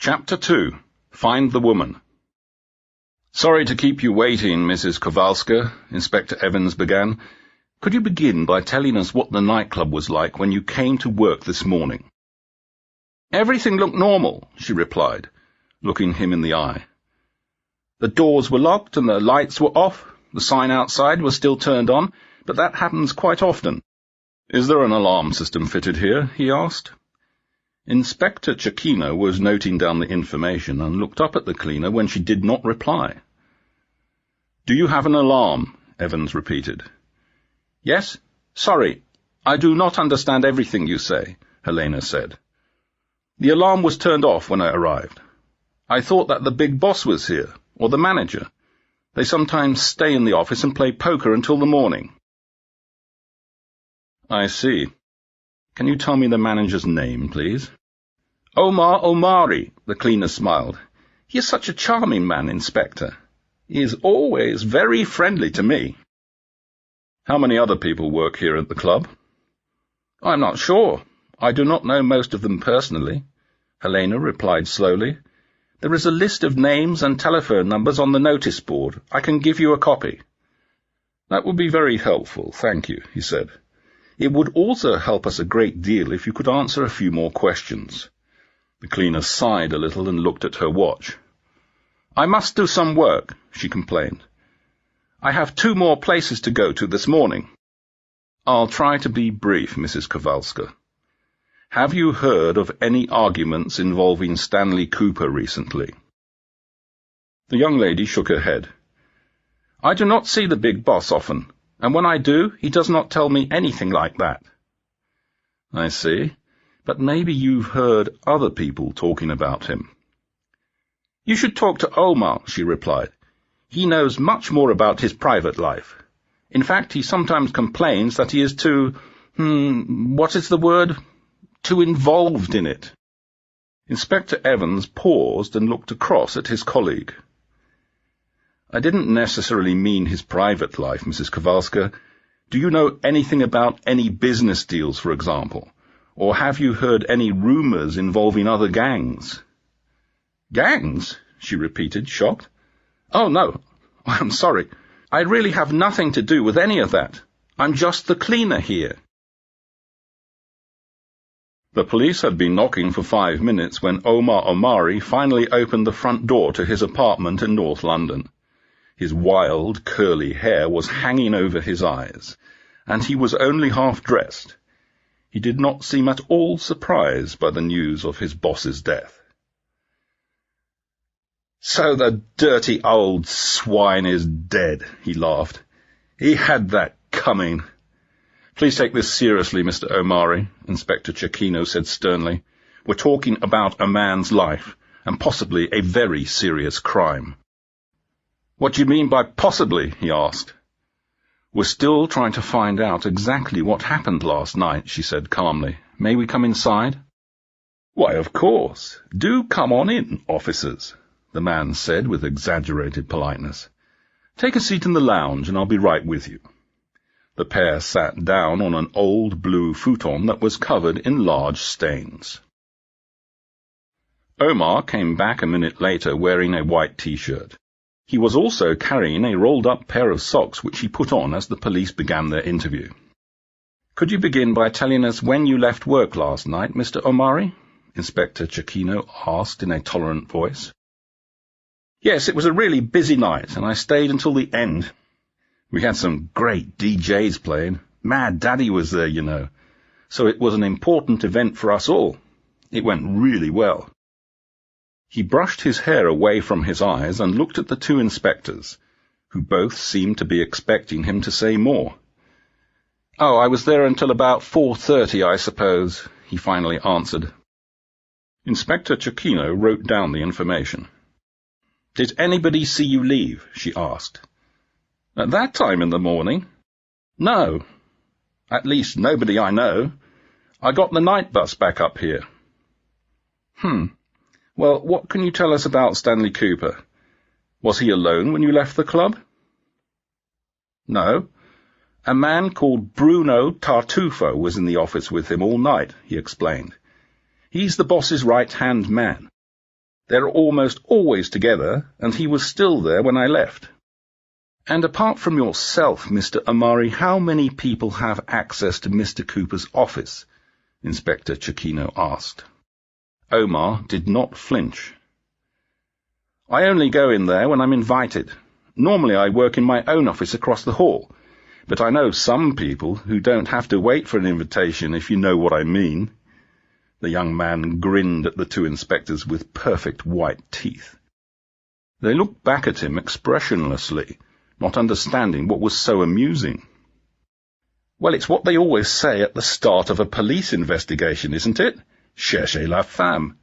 Chapter 2. Find the Woman. "Sorry to keep you waiting, Mrs. Kowalska," Inspector Evans began. "Could you begin by telling us what the nightclub was like when you came to work this morning?" "Everything looked normal," she replied, looking him in the eye. "The doors were locked and the lights were off. The sign outside was still turned on, but that happens quite often." "Is there an alarm system fitted here?" he asked. Inspector Cecchino was noting down the information and looked up at the cleaner when she did not reply. "Do you have an alarm?" Evans repeated. "Yes? Sorry, I do not understand everything you say," Helena said. "The alarm was turned off when I arrived. I thought that the big boss was here, or the manager. They sometimes stay in the office and play poker until the morning." "I see. Can you tell me the manager's name, please?" "Omar Omari," the cleaner smiled. "He is such a charming man, Inspector. He is always very friendly to me." "How many other people work here at the club?" "I'm not sure. I do not know most of them personally," Helena replied slowly. "There is a list of names and telephone numbers on the notice board. I can give you a copy." "That would be very helpful, thank you," he said. "It would also help us a great deal if you could answer a few more questions." The cleaner sighed a little and looked at her watch. "I must do some work," she complained. "I have 2 more places to go to this morning." "I'll try to be brief, Mrs. Kowalska. Have you heard of any arguments involving Stanley Cooper recently?" The young lady shook her head. "I do not see the big boss often, and when I do, he does not tell me anything like that." "I see. But maybe you've heard other people talking about him." "You should talk to Omar," she replied. "He knows much more about his private life. In fact, he sometimes complains that he is too involved in it." Inspector Evans paused and looked across at his colleague. "I didn't necessarily mean his private life, Mrs. Kowalska. Do you know anything about any business deals, for example? Or have you heard any rumors involving other gangs?" "Gangs?" she repeated, shocked. "Oh, no. I'm sorry. I really have nothing to do with any of that. I'm just the cleaner here." The police had been knocking for 5 minutes when Omar Omari finally opened the front door to his apartment in North London. His wild, curly hair was hanging over his eyes, and he was only half-dressed. He did not seem at all surprised by the news of his boss's death. "So the dirty old swine is dead," he laughed. "He had that coming." "Please take this seriously, Mr. Omari," Inspector Cecchino said sternly. "We're talking about a man's life, and possibly a very serious crime." "What do you mean by possibly?" he asked. "We're still trying to find out exactly what happened last night," she said calmly. "May we come inside?" "Why, of course. Do come on in, officers," the man said with exaggerated politeness. "Take a seat in the lounge and I'll be right with you." The pair sat down on an old blue futon that was covered in large stains. Omar came back a minute later wearing a white T-shirt. He was also carrying a rolled-up pair of socks which he put on as the police began their interview. "Could you begin by telling us when you left work last night, Mr. Omari?" Inspector Cecchino asked in a tolerant voice. "Yes, it was a really busy night, and I stayed until the end. We had some great DJs playing. Mad Daddy was there, you know. So it was an important event for us all. It went really well." He brushed his hair away from his eyes and looked at the 2 inspectors, who both seemed to be expecting him to say more. "Oh, I was there until about 4:30, I suppose," he finally answered. Inspector Cecchino wrote down the information. "Did anybody see you leave?" she asked. "At that time in the morning? No. At least nobody I know. I got the night bus back up here." "Well, what can you tell us about Stanley Cooper? Was he alone when you left the club?" "No. A man called Bruno Tartufo was in the office with him all night," he explained. "He's the boss's right-hand man. They're almost always together, and he was still there when I left. And apart from yourself, Mr. Amari, how many people have access to Mr. Cooper's office? Inspector Cecchino asked. Omar did not flinch. I only go in there when I'm invited. Normally I work in my own office across the hall, but I know some people who don't have to wait for an invitation, if you know what I mean. The young man grinned at the two inspectors with perfect white teeth. They looked back at him expressionlessly, not understanding what was so amusing. Well, it's what they always say at the start of a police investigation, isn't it? Cherchez la femme.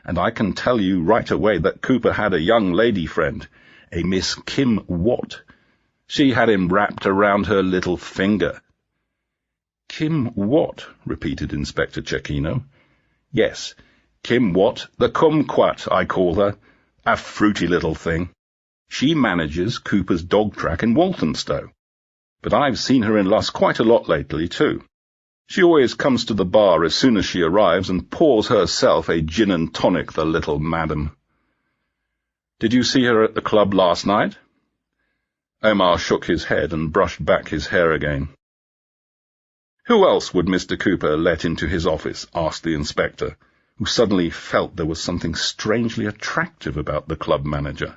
And I can tell you right away that Cooper had a young lady friend, a Miss Kim Watt. She had him wrapped around her little finger. Kim Watt, repeated Inspector Cecchino. Yes, Kim Watt, the kumquat, I call her. A fruity little thing. She manages Cooper's dog track in Walthamstow. But I've seen her in Luss quite a lot lately, too. She always comes to the bar as soon as she arrives and pours herself a gin and tonic, the little madam. Did you see her at the club last night? Omar shook his head and brushed back his hair again. Who else would Mr. Cooper let into his office? Asked the inspector, who suddenly felt there was something strangely attractive about the club manager.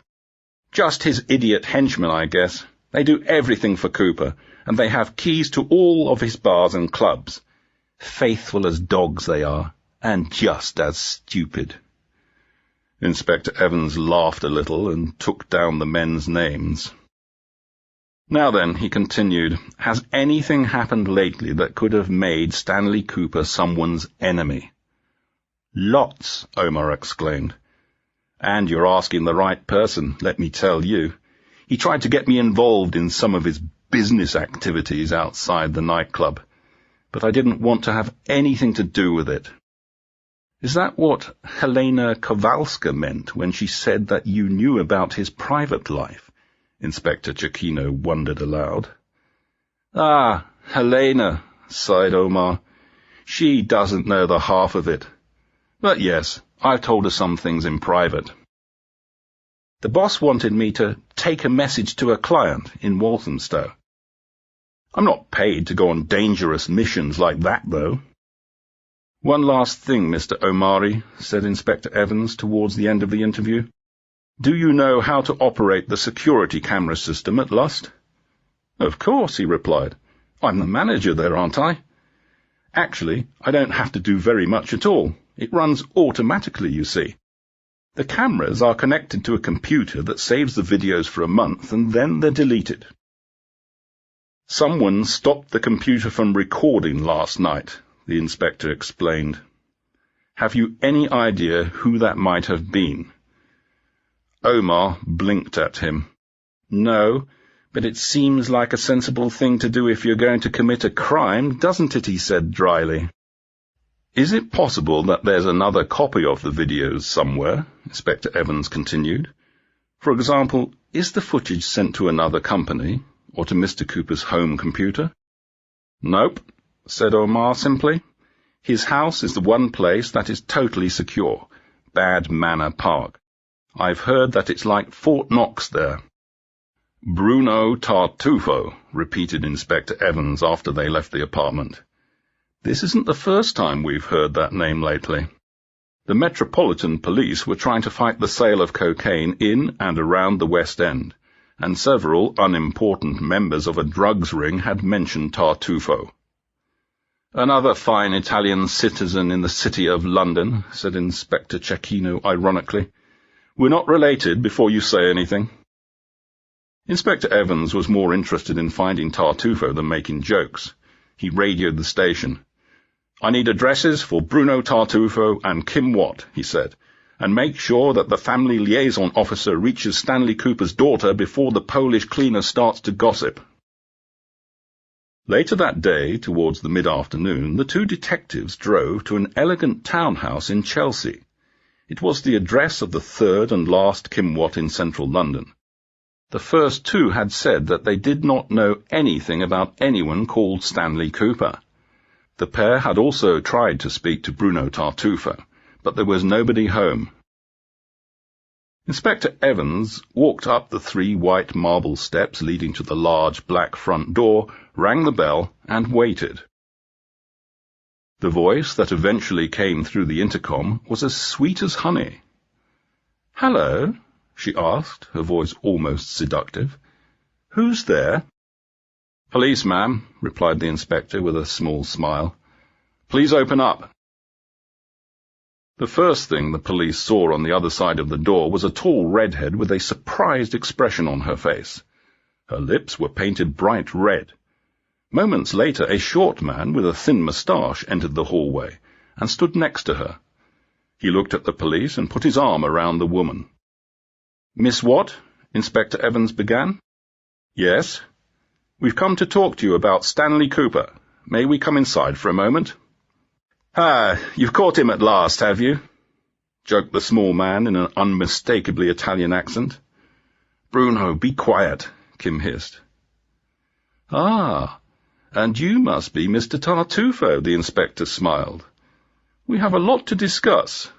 Just his idiot henchmen, I guess. They do everything for Cooper, and they have keys to all of his bars and clubs. Faithful as dogs they are, and just as stupid. Inspector Evans laughed a little and took down the men's names. Now then, he continued, has anything happened lately that could have made Stanley Cooper someone's enemy? Lots, Omar exclaimed. And you're asking the right person, let me tell you. He tried to get me involved in some of his business activities outside the nightclub, but I didn't want to have anything to do with it. Is that what Helena Kowalska meant when she said that you knew about his private life? Inspector Cecchino wondered aloud. Ah, Helena, sighed Omar. She doesn't know the half of it. But yes, I've told her some things in private. The boss wanted me to take a message to a client in Walthamstow. I'm not paid to go on dangerous missions like that, though. One last thing, Mr. Omari, said Inspector Evans towards the end of the interview. Do you know how to operate the security camera system at Lust? Of course, he replied. I'm the manager there, aren't I? Actually, I don't have to do very much at all. It runs automatically, you see. The cameras are connected to a computer that saves the videos for a month, and then they're deleted. Someone stopped the computer from recording last night, the inspector explained. Have you any idea who that might have been? Omar blinked at him. No, but it seems like a sensible thing to do if you're going to commit a crime, doesn't it? He said dryly. Is it possible that there's another copy of the videos somewhere? Inspector Evans continued. For example, is the footage sent to another company, or to Mr. Cooper's home computer? Nope, said Omar simply. His house is the one place that is totally secure, Bad Manor Park. I've heard that it's like Fort Knox there. Bruno Tartufo, repeated Inspector Evans after they left the apartment. This isn't the first time we've heard that name lately. The Metropolitan Police were trying to fight the sale of cocaine in and around the West End, and several unimportant members of a drugs ring had mentioned Tartufo. Another fine Italian citizen in the city of London, said Inspector Cecchino ironically. We're not related before you say anything. Inspector Evans was more interested in finding Tartufo than making jokes. He radioed the station. I need addresses for Bruno Tartufo and Kim Watt, he said, and make sure that the family liaison officer reaches Stanley Cooper's daughter before the Polish cleaner starts to gossip. Later that day, towards the mid-afternoon, the two detectives drove to an elegant townhouse in Chelsea. It was the address of the third and last Kim Watt in central London. The first two had said that they did not know anything about anyone called Stanley Cooper. The pair had also tried to speak to Bruno Tartufo, but there was nobody home. Inspector Evans walked up the 3 white marble steps leading to the large black front door, rang the bell, and waited. The voice that eventually came through the intercom was as sweet as honey. "Hello?" she asked, her voice almost seductive. "Who's there?" "Police, ma'am," replied the inspector with a small smile. "Please open up." The first thing the police saw on the other side of the door was a tall redhead with a surprised expression on her face. Her lips were painted bright red. Moments later, a short man with a thin moustache entered the hallway and stood next to her. He looked at the police and put his arm around the woman. "Miss Watt?" Inspector Evans began. "Yes? We've come to talk to you about Stanley Cooper. May we come inside for a moment?" "Ah, you've caught him at last, have you?" joked the small man in an unmistakably Italian accent. "Bruno, be quiet," Kim hissed. "Ah, and you must be Mr. Tartufo," the inspector smiled. "We have a lot to discuss.